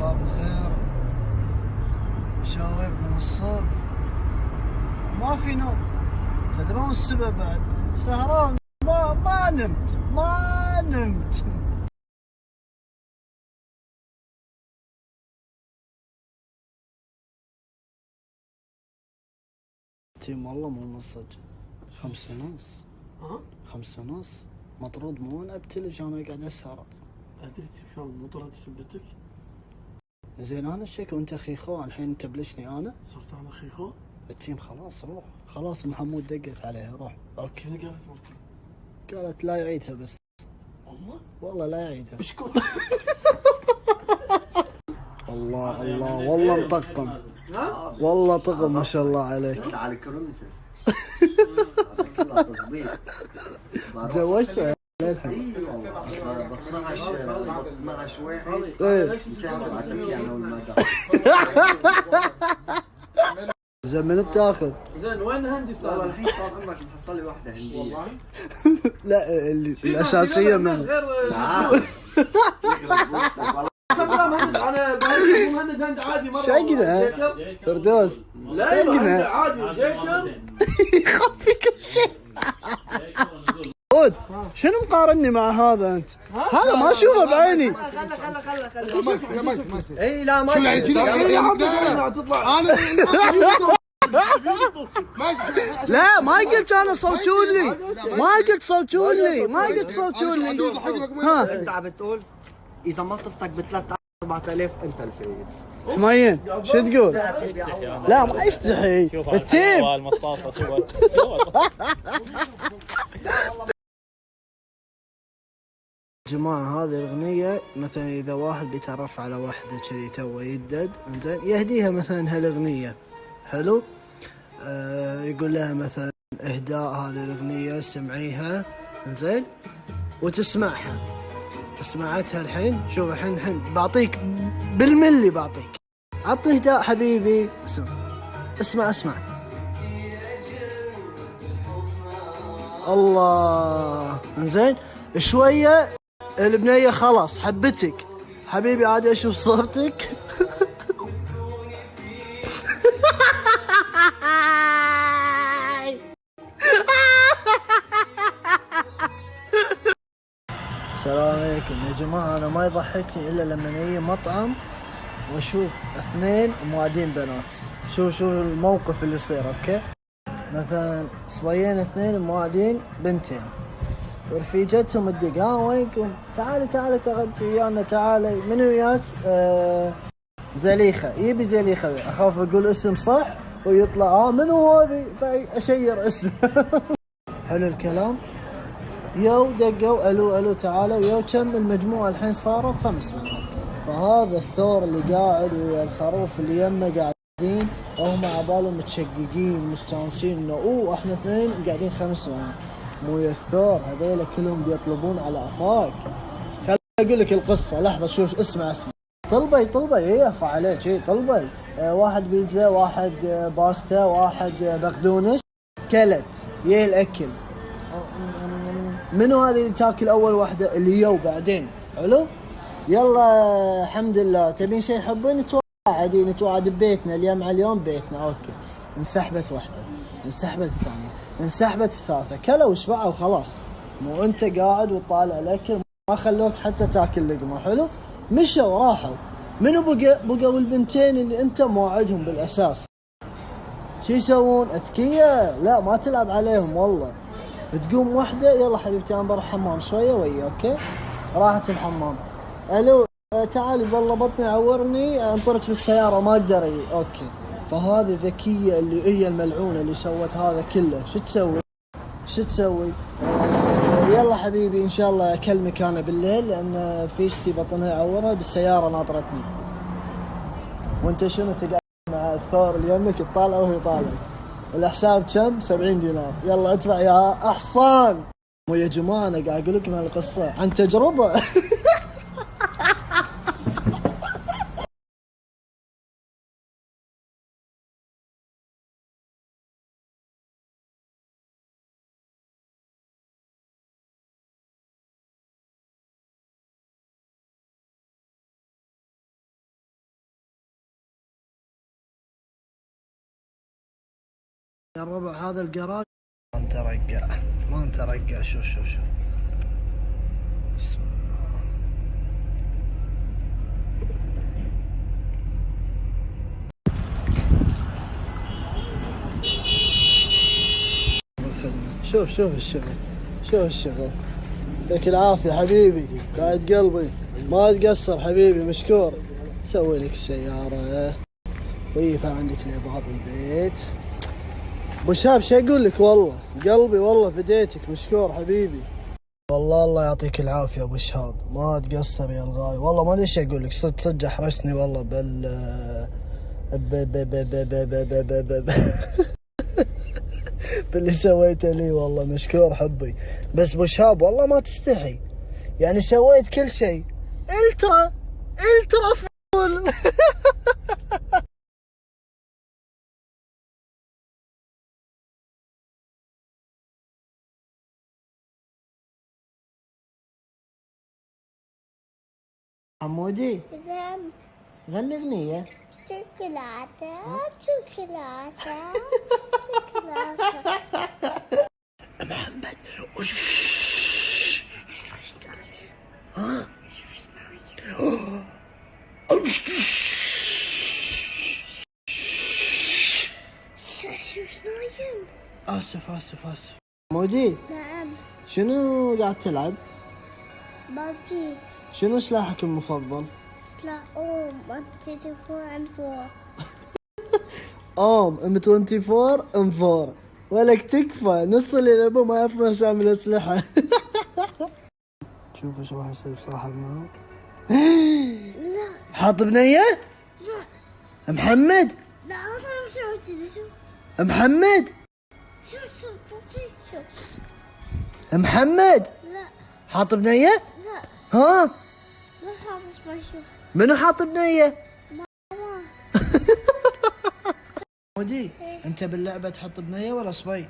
الله بخير. مشاوير من الصبح ما في نوم. تدرون السبب بعد؟ سهران ما نمت. تيم والله مو نصج. 5:30. 5:30 مطرود مو من ابتلج انا قاعد اسهر. ادري شلون مطرد سبتك؟ زين انا شك وانت خيخو الحين تبلشني انا؟ صرت انا خيخو؟ التيم خلاص روح خلاص محمود دقت عليها روح اوكي. شنو قالت مرتي؟ قالت لا يعيدها بس. والله لا يعيدها. اشكر. الله والله مطقم. والله طقم ما شاء الله عليك. على كرمسس. هذا كله تظبيط. تزوجت للحين. ب 12 واحد. ايه مساعد بعطيك اياه اول ما زين من بتاخذ؟ زين وين هندي صار؟ والله الحين طال عمرك محصل لي واحده هنديه. والله لا اللي الاساسيه من غير مهند انا مهند هند عادي مره. شقنا فردوس. لا عادي جيكر يخفي كل شيء. شنو مقارني مع هذا انت؟ هذا ما اشوفه بعيني. خله اي لا ما تطلع لا ما قلت انا صوتوا لي. ما قلت صوتوا لي. ها انت عم بتقول اذا منطفتك ب 3-4,000 انت الفايز. حمايين شو تقول؟ لا ما يستحي التيم. جماعة هذه الأغنية مثلا إذا واحد بيتعرف على واحدة كذي تو يدد إنزين يهديها مثلا هالأغنية حلو. يقول لها مثلا إهداء هذه الأغنية سمعيها إنزين وتسمعها. سمعتها الحين شوف الحين بعطيك بالملي بعطيك. عطني إهداء حبيبي. اسمع الله إنزين شوية البنية خلاص حبتك حبيبي عاد اشوف صورتك. السلام عليكم يا جماعة. انا ما يضحكني الا لما يجي مطعم واشوف 2 موادين بنات. شوف الموقف اللي يصير اوكي. مثلا صبيين 2 موادين بنتين ورفيجتهم تدق وينكم تعالي تغدي ويانا تعالي منو وياك؟ زليخة. يبي زليخة اخاف اقول اسم صح ويطلع منو هذه اشير اسم. حلو الكلام. يو دقوا الو تعالوا يو كم المجموعة الحين صاروا 5 بنات. فهذا الثور اللي قاعد ويا الخروف اللي يمه قاعدين وهم عبالهم متشققين مستانسين انه احنا 2 قاعدين 5 بنات. مو يا الثور هذيلا كلهم بيطلبون على افاك. خليني اقول لك القصه لحظه شوف اسمع طلبي يرفع عليك شيء طلبي. واحد بيتزا واحد باستا واحد بقدونس كلت يه الاكل. منو هذه اللي تاكل اول واحده اللي يو بعدين حلو. يلا الحمد لله تبين شيء حبين نتوعد ببيتنا اليوم على اليوم بيتنا اوكي. انسحبت واحده انسحبت الثانيه انسحبت الثالثة كلوا وشبعوا وخلاص. مو انت قاعد وطالع الاكل ما خلوك حتى تاكل لقمة حلو. مشوا راحوا. منو بقوا البنتين اللي انت موعدهم بالاساس. شو يسوون؟ اذكياء. لا ما تلعب عليهم والله. تقوم واحدة يلا حبيبتي انا بروح حمام شوية ويا اوكي. راحت الحمام. الو تعالي والله بطني عورني انطرك بالسيارة ما اقدر اوكي. فهذه ذكية اللي هي الملعونة اللي سوت هذا كله. شو تسوي؟ يلا حبيبي ان شاء الله اكلمك انا بالليل لان فيشتي بطنها عورها بالسيارة ناطرتني. وانت شنو تقعد مع الثور اللي يمك تطالع وهو يطالع. الحساب كم؟ 70 دينار. يلا ادفع يا احصان. ويا جماعة انا قاعد اقول لكم هالقصة عن تجربة. يا الربع هذا الجراج ما نترقع، ما نترقع. شوف شوف شوف، بسم الله. شوف شوف الشغل، شوف الشغل. يعطيك العافية حبيبي، قاعد قلبي، ما تقصر حبيبي، مشكور. سوي لك السيارة ويفا عندك لباب البيت. ابو شاب شو اقول لك، والله قلبي والله فديتك، مشكور حبيبي. والله الله يعطيك العافية ابو شهاب، ما تقصر يا الغاي. والله ما ادري ايش اقول لك، صدق صدق احرجتني والله باللي سويته لي. والله مشكور حبي. بس ابو شهاب والله ما تستحي، يعني سويت كل شيء. الترا فول. حمودي نعم. غني اغنية. شوكولاتة شوكولاتة شوكولاتة. محمد وش ها اسف. مودي نعم. شنو قاعد تلعب؟ بابجي. شنو سلاحك المفضل؟ سلام 24 ام 24 ام 4. ولك تكفى، نص اللي يلعبوا ما يعرفون اسامي الاسلحه. شوف ايش راح يصير بصراحه المهم. لا حاط بنيه؟ لا محمد لا أنا ما سويت كذا. شوف محمد شوف محمد لا حاط بنيه؟ لا ها لا حافظ ما شوف. منو حاط بنيه؟ ماما. ودي انت باللعبه تحط بنيه ولا صبي؟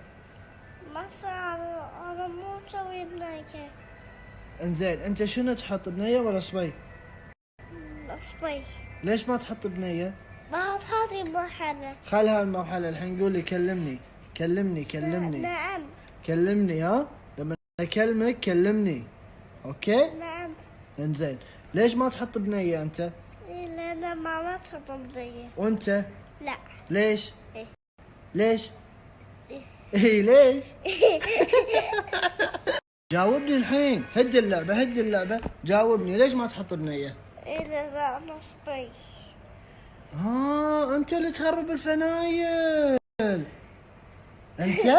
ما صار. أنا مو مسوي بناية. انزين انت شنو تحط بنيه ولا صبي؟ أصبي. ليش ما تحط بنيه؟ ما هذه مرحلة. خل هالمرحله الحين قول لي كلمني نعم كلمني ها، لما اكلمك كلمني اوكي؟ نعم. انزين ليش ما تحط بنيه انت؟ لأن ماما تحط بنية. وانت لا. ليش؟ إيه. ليش؟ إيه. ايه ليش؟ جاوبني الحين، هد اللعبة جاوبني، ليش ما تحط بنية؟ إذا أنا صبي. انت اللي تهرب الفنايل انت؟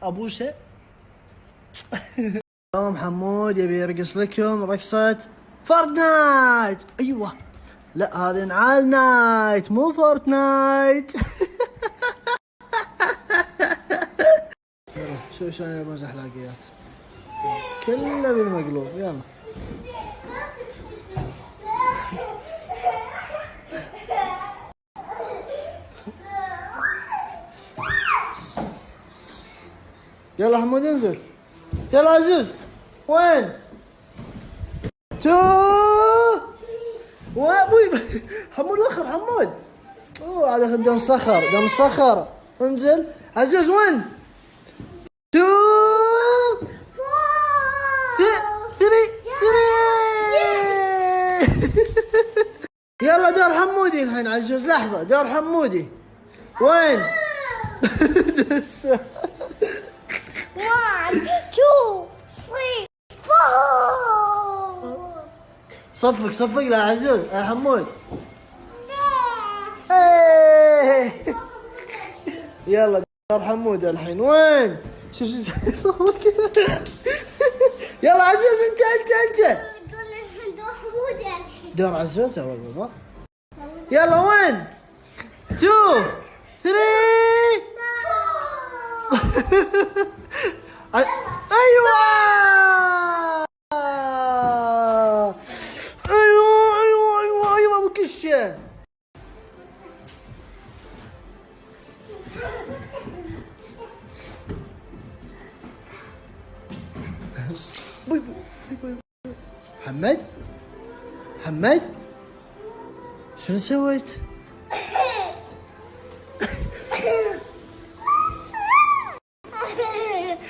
ابوسه اليوم حمود يبي يرقص لكم رقصة فورتنايت. ايوه لا هذه نعال نايت مو فورتنايت. شو شايف مزحلقيات كله بالمقلوب. يلا يلا حمود انزل. يلا عزوز وين؟ ابوي حمود وخر حمود. هذا دم صخر. انزل عزوز وين؟ 2 3. يلا دور حمودي الحين عزوز. لحظة دور حمودي وين؟ 1 2 3 4. صفق لا عزوز يا حمود. ايه يلا دور حمود الحين وين؟ شوف صفق. يلا عزوز انت دور عزوز اول بابا. يلا وين؟ 2 3. ايوه ابو كشه. محمد محمد شنو سويت؟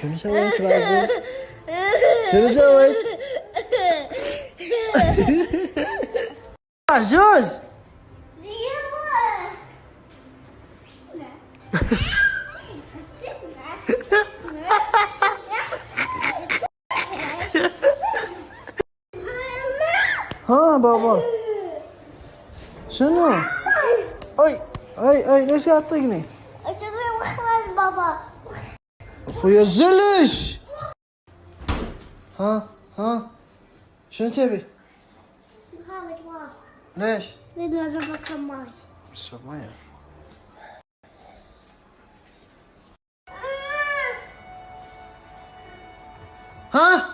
شنو سويت بعزيز؟ شنو سويت؟ عزوز ها بابا شنو؟ اي ليش قاعد تطقني؟ اشتري وخلان بابا. اخويا الزلش. ها شنو تبي؟ هذا كلاس. ليش؟ لأن أنا بشرب ماي. اشرب ميه. ها